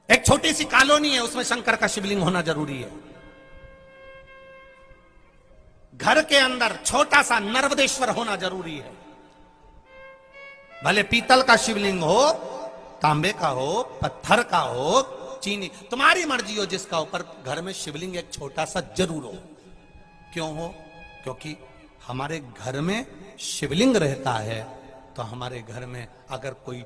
एक छोटी सी कॉलोनी है, उसमें शंकर का शिवलिंग होना जरूरी है। घर के अंदर छोटा सा नर्मदेश्वर होना जरूरी है। भले पीतल का शिवलिंग हो, तांबे का हो, पत्थर का हो, चीनी, तुम्हारी मर्जी हो जिसका ऊपर, घर में शिवलिंग एक छोटा सा जरूर हो। क्यों हो? क्योंकि हमारे घर में शिवलिंग रहता है तो हमारे घर में अगर कोई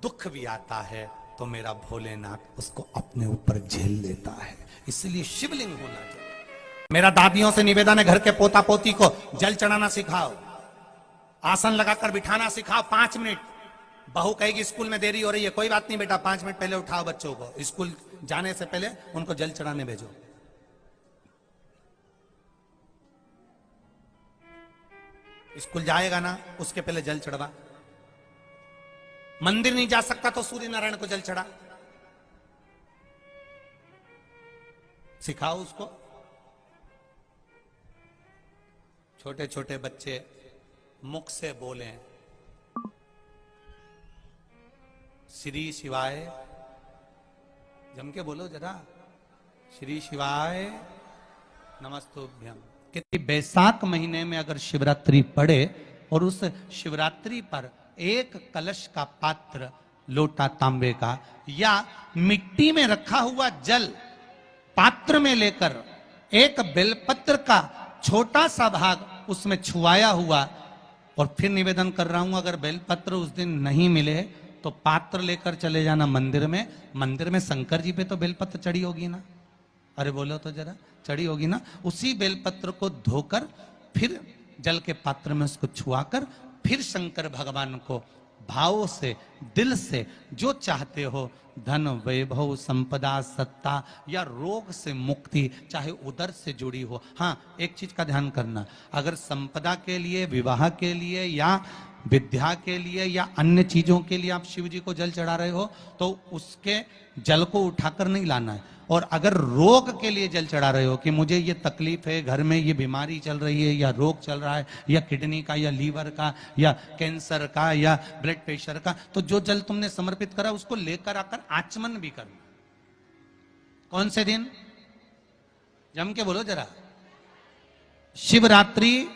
दुख भी आता है तो मेरा भोलेनाथ उसको अपने ऊपर झेल लेता है। इसलिए शिवलिंग होना चाहिए। मेरा दादियों से निवेदन है, घर के पोता पोती को जल चढ़ाना सिखाओ, आसन लगाकर बिठाना सिखाओ 5 मिनट। बहू कहेगी स्कूल में देरी हो रही है, कोई बात नहीं बेटा, 5 मिनट पहले उठाओ बच्चों को, स्कूल जाने से पहले उनको जल चढ़ाने भेजो। स्कूल जाएगा ना, उसके पहले जल चढ़वा। मंदिर नहीं जा सकता तो सूर्य नारायण को जल चढ़ा, सिखाओ उसको। छोटे छोटे बच्चे मुख से बोलें श्री शिवाय, जम के बोलो जरा, श्री शिवाय नमस्तुभ्यम। कि बैसाख महीने में अगर शिवरात्रि पड़े और उस शिवरात्रि पर एक कलश का पात्र, लोटा तांबे का या मिट्टी में रखा हुआ जल पात्र में लेकर एक बेलपत्र का छोटा सा भाग उसमें छुआया हुआ, और फिर निवेदन कर रहा हूं, अगर बेलपत्र उस दिन नहीं मिले तो पात्र लेकर चले जाना मंदिर में। मंदिर में शंकर जी पे तो बेलपत्र चढ़ी होगी ना, अरे बोलो तो जरा, चढ़ी होगी ना। उसी बेलपत्र को धोकर फिर जल के पात्र में उसको छुआकर फिर शंकर भगवान को भाव से, दिल से जो चाहते हो, धन वैभव संपदा सत्ता या रोग से मुक्ति, चाहे उदर से जुड़ी हो। हाँ, एक चीज का ध्यान करना, अगर संपदा के लिए, विवाह के लिए या विद्या के लिए या अन्य चीजों के लिए आप शिव जी को जल चढ़ा रहे हो तो उसके जल को उठाकर नहीं लाना है। और अगर रोग के लिए जल चढ़ा रहे हो कि मुझे ये तकलीफ है, घर में ये बीमारी चल रही है या रोग चल रहा है, या किडनी का या लीवर का या कैंसर का या ब्लड प्रेशर का, तो जो जल तुमने समर्पित करा उसको लेकर आकर आचमन भी करना। कौन से दिन? जम के बोलो जरा। शिवरात्रि,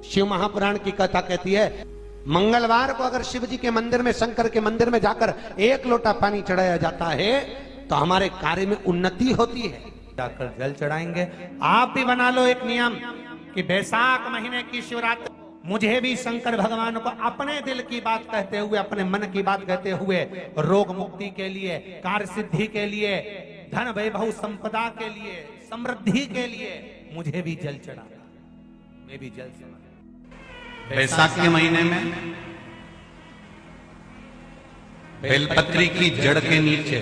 शिव महापुराण की कथा कहती है, मंगलवार को अगर शिव जी के मंदिर में, शंकर के मंदिर में जाकर 1 लोटा पानी चढ़ाया जाता है तो हमारे कार्य में उन्नति होती है। जाकर जल चढ़ाएंगे। आप भी बना लो एक नियम कि बैसाख महीने की शिवरात्रि मुझे भी शंकर भगवान को अपने दिल की बात कहते हुए, अपने मन की बात कहते हुए, रोग मुक्ति के लिए, कार्य सिद्धि के लिए, धन वैभव संपदा के लिए, समृद्धि के लिए मुझे भी जल चढ़ाना, मैं भी जल चढ़ा। बैसाख के महीने में बेलपत्री की जड़ के नीचे,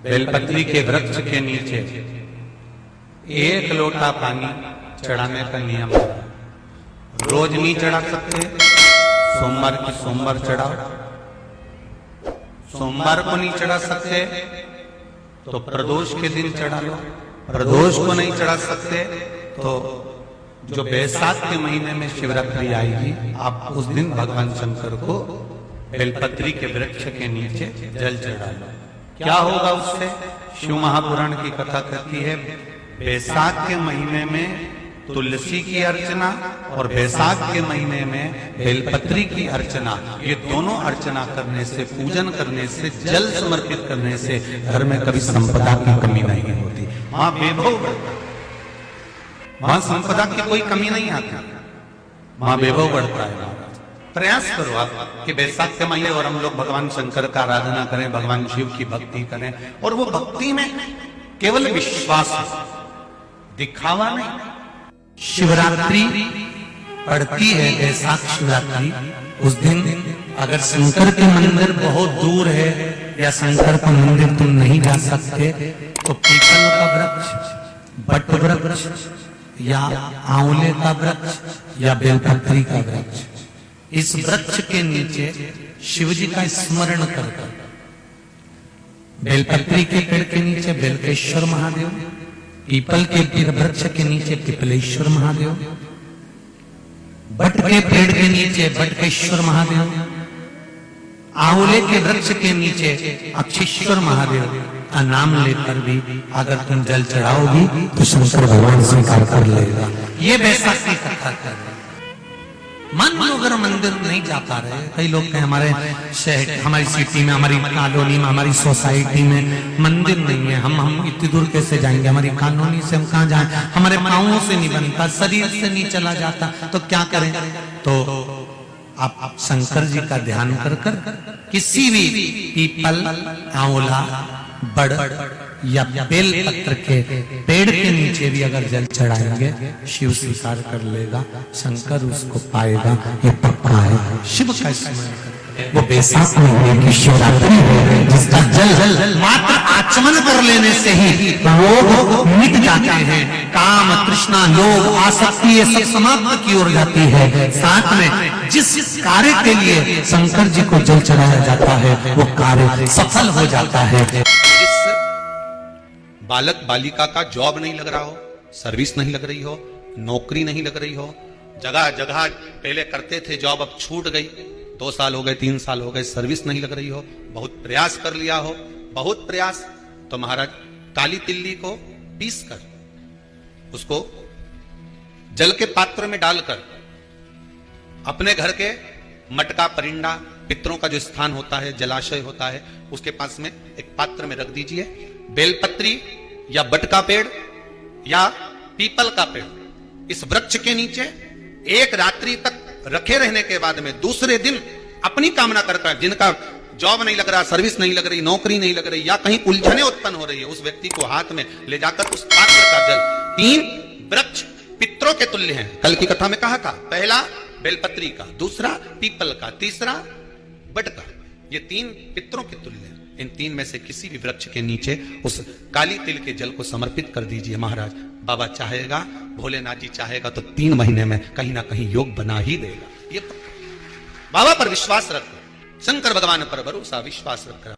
बेलपत्री के वृक्ष के नीचे 1 लोटा पानी चढ़ाने का नियम है। रोज नहीं चढ़ा सकते, सोमवार की सोमवार चढ़ाओ। सोमवार को नहीं चढ़ा सकते तो प्रदोष के दिन चढ़ा लो। प्रदोष को नहीं चढ़ा सकते तो जो बैसाख के महीने में शिवरात्रि आएगी, आप उस दिन भगवान शंकर को बेलपत्री के वृक्ष के नीचे जल चढ़ा लो। क्या होगा उससे? शिव महापुराण की कथा कहती है, बैसाख के महीने में तुलसी की अर्चना और बैसाख के महीने में बेलपत्री की अर्चना, ये दोनों अर्चना करने से, पूजन करने से, जल समर्पित करने से घर में कभी संपदा की कमी नहीं होती। वहां वैभव बढ़ता, वहां संपदा की कोई कमी नहीं आती, वहां वैभव बढ़ता है। प्रयास करो आप कि बैसाख के महीने और हम लोग भगवान शंकर का आराधना करें, भगवान शिव की भक्ति करें, और वो भक्ति में केवल विश्वास है, दिखावा नहीं। शिवरात्रि पड़ती है, बैसाख शिवरात्रि, उस दिन अगर शंकर के मंदिर बहुत दूर है या शंकर का मंदिर तुम नहीं जा सकते तो पीपल का वृक्ष, बट वृक्ष या आंवले का वृक्ष या बेलपत्री का वृक्ष, इस वृक्ष के नीचे शिव जी का स्मरण करकर, बेलपत्री के पेड़ के नीचे बेलकेश्वर महादेव, पीपल के वृक्ष के नीचे पिपलेश्वर महादेव, बट के पेड़ के नीचे बटकेश्वर महादेव, आंवले के वृक्ष के नीचे अक्षेश्वर महादेव का नाम लेकर भी अगर तुम जल चढ़ाओगी तो शंकर भगवान स्वीकार कर लेगा। ये बैसाख की कथा कर रहे। मान लो अगर मंदिर नहीं जा पा रहे, कई लोग हैं हमारे शहर, हमारी सिटी में, हमारी कॉलोनी में, हमारी सोसाइटी में मंदिर नहीं है, हम इतनी दूर कैसे जाएंगे, हमारी कॉलोनी से हम कहाँ जाएं, हमारे पाँवों से नहीं बनता, शरीर से नहीं चला जाता, तो क्या करें? तो आप शंकर जी का ध्यान कर कर किसी भी पीपल, आंवला, बड़ या बेल पत्र के पेड़ के नीचे भी अगर जल चढ़ाएंगे शिव स्वीकार कर लेगा, शंकर उसको पाएगा, ये पक्का है। शिव का स्मरण करें। वो बैसाख महीने की शिवरात्रि है जिसका जल मात्र आचमन कर लेने से ही रोग मिट जाते हैं, काम, तृष्णा, लोभ, आसक्ति ये सब समाप्त की ओर जाती है। साथ में जिस कार्य के लिए शंकर जी को जल चढ़ाया जाता है वो कार्य सफल हो जाता है। बालक बालिका का जॉब नहीं लग रहा हो, सर्विस नहीं लग रही हो, नौकरी नहीं लग रही हो, जगह जगह पहले करते थे जॉब, अब छूट गई, 2 साल हो गए, 3 साल हो गए, सर्विस नहीं लग रही हो, बहुत प्रयास कर लिया हो, बहुत प्रयास, तो महाराज काली तिल्ली को पीस कर उसको जल के पात्र में डालकर अपने घर के मटका, परिंडा, पितरों का जो स्थान होता है, जलाशय होता है, उसके पास में एक पात्र में रख दीजिए। बेलपत्री या बट का पेड़ या पीपल का पेड़, इस वृक्ष के नीचे एक रात्रि तक रखे रहने के बाद में दूसरे दिन अपनी कामना कर, जिनका जॉब नहीं लग रहा, सर्विस नहीं लग रही, नौकरी नहीं लग रही, या कहीं उलझने उत्पन्न हो रही है, उस व्यक्ति को हाथ में ले जाकर उस पात्र का जल, 3 वृक्ष पितरों के तुल्य हैं, कल की कथा में कहा था, पहला बेलपत्री का, दूसरा पीपल का, तीसरा बट का, ये 3 पितरों के तुल्य हैं। इन 3 में से किसी भी वृक्ष के नीचे उस काली तिल के जल को समर्पित कर दीजिए। महाराज बाबा चाहेगा, भोलेनाथ जी चाहेगा तो 3 महीने में कहीं ना कहीं योग बना ही देगा। ये बाबा पर विश्वास रखो, शंकर भगवान पर भरोसा विश्वास रखकर